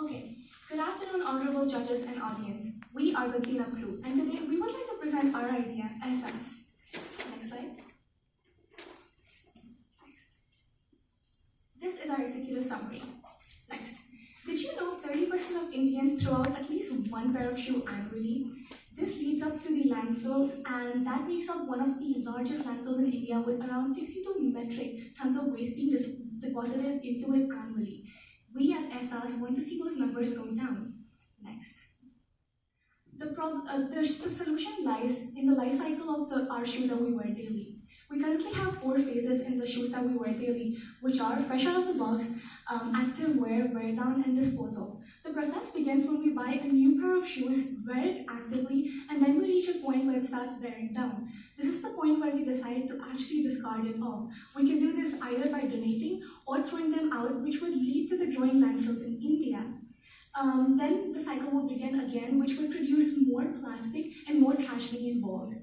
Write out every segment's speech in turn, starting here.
Okay, good afternoon, honorable judges and audience. We are the cleanup crew, and today we would like to present our idea, SS. Next slide. Next. This is our executive summary. Next. Did you know 30% of Indians throw out at least one pair of shoes annually? This leads up to the landfills, and that makes up one of the largest landfills in India with around 62 metric tons of waste being deposited into it annually. We at SAS want to see those numbers go down. Next. The solution lies in the life cycle of our shoe that we wear daily. We currently have 4 phases in the shoes that we wear daily, which are fresh out of the box, active wear, wear down, and disposal. The process begins when we buy a new pair of shoes, wear it actively, and then we reach a point where it starts wearing down. This is the point where we decide to actually discard it all. We can do this either by donating or throwing them out, which would lead to the growing landfills in India. Then the cycle will begin again, which would produce more plastic and more trash being involved.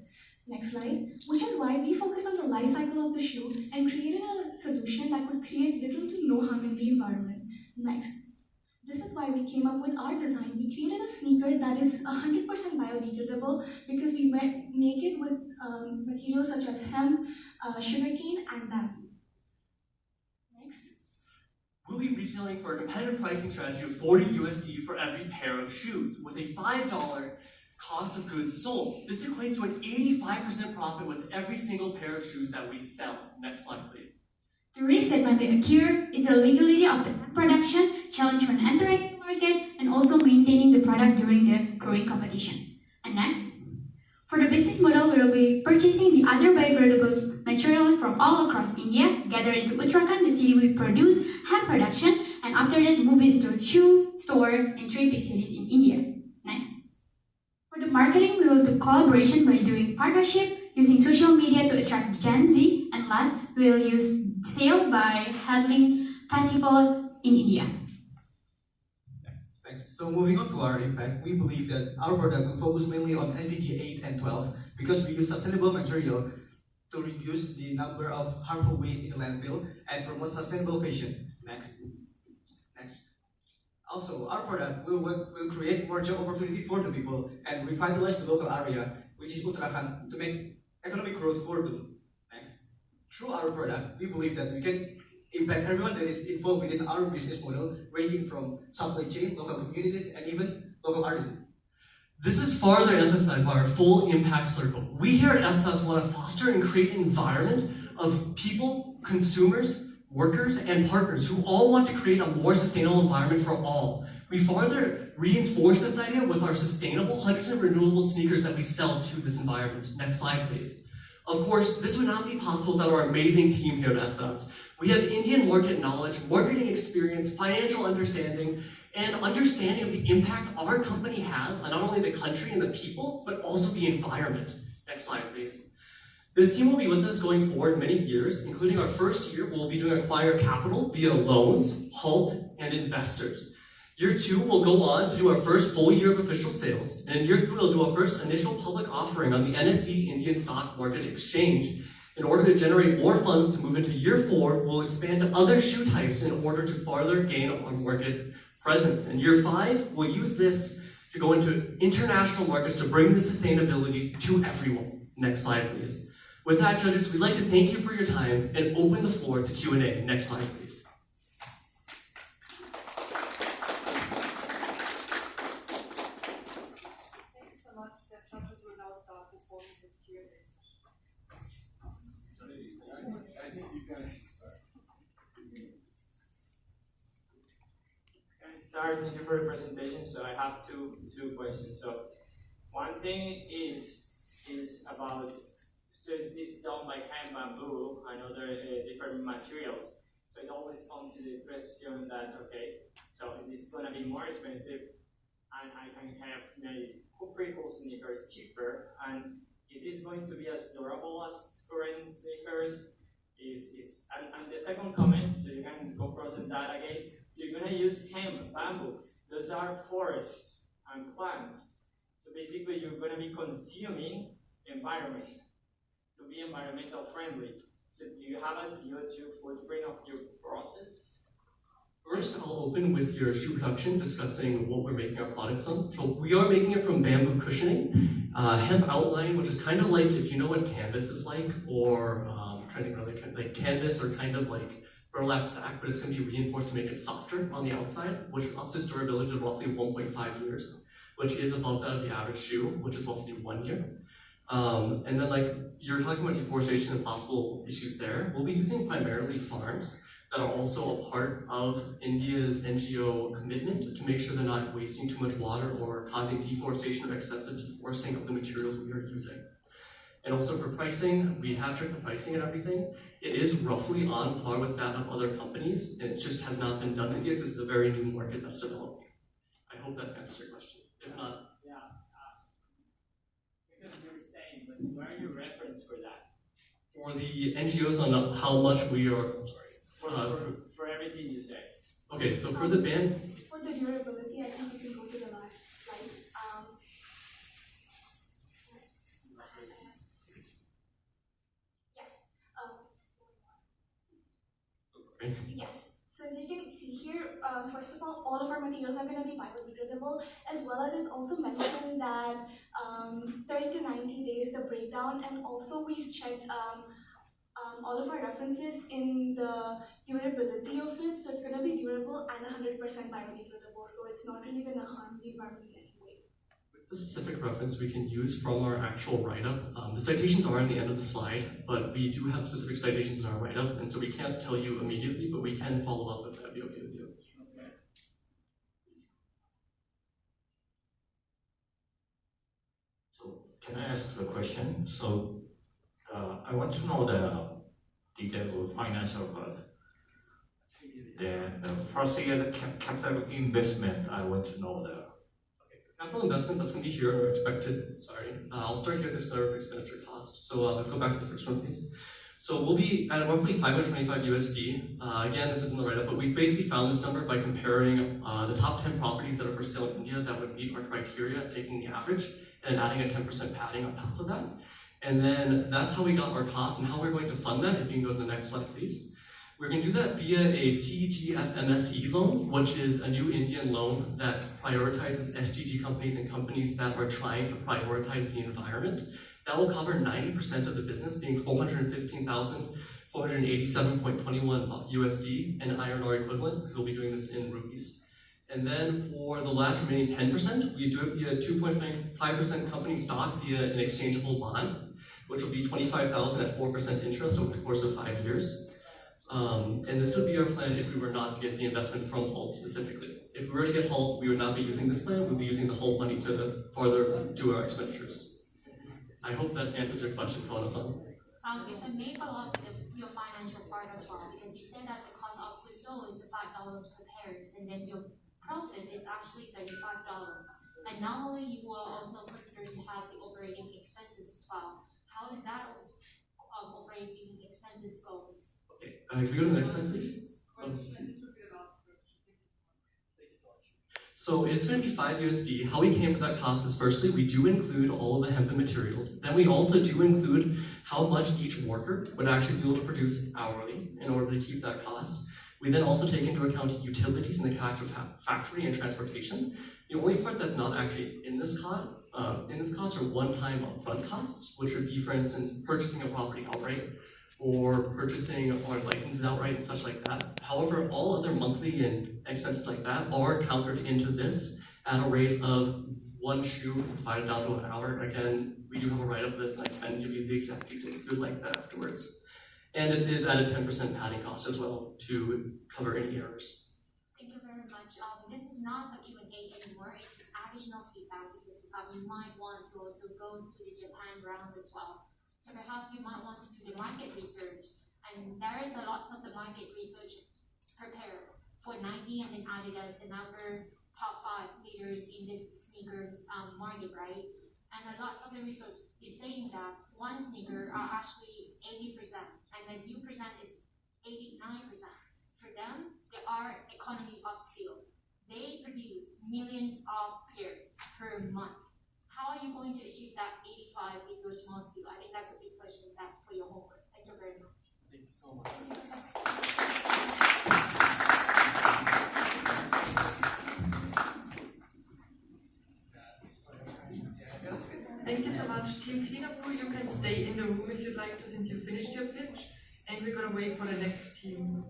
Next slide. Which is why we focused on the life cycle of the shoe and created a solution that would create little to no harm in the environment. Next. This is why we came up with our design. We created a sneaker that is 100% biodegradable because we make it with materials such as hemp, sugarcane, and bamboo. Next. We'll be retailing for a competitive pricing strategy of 40 USD for every pair of shoes, with a $5 cost of goods sold. This equates to an 85% profit with every single pair of shoes that we sell. Next slide, please. The risk that might be occur is the legality of the production, challenge when entering the market, and also maintaining the product during the growing competition. And next, for the business model, we will be purchasing the other biodegradable material from all across India, gather into Uttarakhand, the city we produce hemp production, and after that move it into a shoe store in 3 big cities in India. Next. For the marketing, we will do collaboration by doing partnership, using social media to attract Gen Z, and last, we will use sale by handling festival in India. Thanks. So moving on to our impact, we believe that our product will focus mainly on SDG 8 and 12 because we use sustainable material to reduce the number of harmful waste in the landfill and promote sustainable fashion. Next. Also, our product will create more job opportunity for the people and revitalize the local area, which is Uttarakhand, to make economic growth for them. Next. Through our product, we believe that we can impact everyone that is involved within our business model, ranging from supply chain, local communities, and even local artisans. This is further emphasized by our full impact circle. We here at SS want to foster and create an environment of people, consumers, workers, and partners who all want to create a more sustainable environment for all. We further reinforce this idea with our sustainable, 100% renewable sneakers that we sell to this environment. Next slide, please. Of course, this would not be possible without our amazing team here at SS. We have Indian market knowledge, marketing experience, financial understanding, and understanding of the impact our company has on not only the country and the people, but also the environment. Next slide, please. This team will be with us going forward many years, including our first year, we'll be doing acquire capital via loans, HALT, and investors. Year 2, we'll go on to do our first full year of official sales, and in year 3, we'll do our first initial public offering on the NSE Indian Stock Market Exchange. In order to generate more funds to move into year 4, we'll expand to other shoe types in order to further gain our market presence. In year 5, we'll use this to go into international markets to bring the sustainability to everyone. Next slide, please. With that, judges, we'd like to thank you for your time and open the floor to Q&A. Next slide, please. Thank you so much. The judges will now start performing this Q&A session. I think you guys should start. Can I start? Thank you for the presentation. So I have two questions. So one thing is about, so is this done by hand bamboo and other different materials? So it always comes to the question that, okay, so this is going to be more expensive and I can have made pretty cool sneakers cheaper, and is this going to be as durable as current sneakers? And the second comment, so you can go process that again, so you're going to use hemp, bamboo. Those are forests and plants. So basically you're going to be consuming environment to be environmental friendly. So do you have a CO2 footprint of your process? First, I'll open with your shoe production, discussing what we're making our products on. So we are making it from bamboo cushioning, hemp outline, which is kind of like, if you know what canvas is like, or trying to think of other like canvas or kind of like burlap sack, but it's going to be reinforced to make it softer on the outside, which ups its durability to roughly 1.5 years, which is above that of the average shoe, which is roughly 1 year. And then like you're talking about deforestation and possible issues there. We'll be using primarily farms that are also a part of India's NGO commitment to make sure they're not wasting too much water or causing deforestation or excessive deforesting of the materials we are using. And also for pricing, we have checked the pricing and everything. It is roughly on par with that of other companies, and it just has not been done in India because it's a very new market that's developing. I hope that answers your question. If not, Yeah. Because you were saying, but where are your reference for that? for the NGOs on how much we are, For everything you say. okay, so for the ban, For the durability, I think you can go to the last slide. Yes. Yes. So as you can see here, first of all of our materials are going to be biodegradable, as well as it's also mentioned that 30 to 90 days the breakdown, and also we've checked all of our references in the durability of it, so it's going to be durable and 100% biodegradable, so it's not really going to harm the environment in any way. the specific reference we can use from our actual write-up. The citations are on the end of the slide, but we do have specific citations in our write-up, and so we can't tell you immediately, but we can follow up if that'd be okay with you. So can I ask a question? So I want to know the details of financial part. Then first thing is the capital investment. I want to know the. Capital investment, that's going to be here, our expected, I'll start here at this letter of expenditure cost. So go back to the first one, please. So we'll be at roughly 525 USD. Again, this isn't the write-up, but we basically found this number by comparing the top 10 properties that are for sale in India that would meet our criteria, taking the average, and adding a 10% padding on top of that. And then that's how we got our costs and how we're going to fund that. If you can go to the next slide, please. We're going to do that via a CGFMSE loan, which is a new Indian loan that prioritizes SDG companies and companies that are trying to prioritize the environment. That will cover 90% of the business, being 415,487.21 USD and INR equivalent, because we'll be doing this in rupees. And then for the last remaining 10%, we do it via 2.5% company stock via an exchangeable bond, which will be 25,000 at 4% interest over the course of 5 years. And this would be our plan if we were not to get the investment from HALT specifically. If we were to get HALT, we would not be using this plan, we'd be using the HALT money to further do our expenditures. I hope that answers your question, Kono-san. If I may follow up with your financial part as well, because you said that the cost of goods sold is $5 per pairs, and then your profit is actually $35. And normally you will also consider to have the operating expenses as well. How is that operating expenses go? Okay, can we go to the next slide, please? So it's going to be 5 USD. How we came to that cost is firstly, we do include all of the hemp materials. Then we also do include how much each worker would actually be able to produce hourly in order to keep that cost. We then also take into account utilities in the factory and transportation. The only part that's not actually in this cost are one-time upfront costs, which would be, for instance, purchasing a property outright, or purchasing our licenses outright and such like that. However, all other monthly and expenses like that are counted into this at a rate of 1 shoe divided down to an hour. Again, we do have a write-up of this, and I can give you the exact details if you'd like that afterwards. And it is at a 10% padding cost as well to cover any errors. Thank you very much. This is not a Q&A anymore, it's just additional feedback because you might want to also go to the Japan round as well. So perhaps you might want to do the market research, and there is a lot of the market research prepared for Nike and then Adidas, the number top 5 leaders in this sneakers market, right? And a lot of the research is stating that one sneaker are actually 80%, and then you present is 89%. For them, they are economy of scale. They produce millions of pairs per month. How are you going to achieve that 85 with your small scale? I think that's a big question for your homework. Thank you very much. Thank you so much. Thank you. Thank you so much. Team Singapore, you can stay in the room if you'd like to since you finished your pitch. And we're gonna wait for the next team.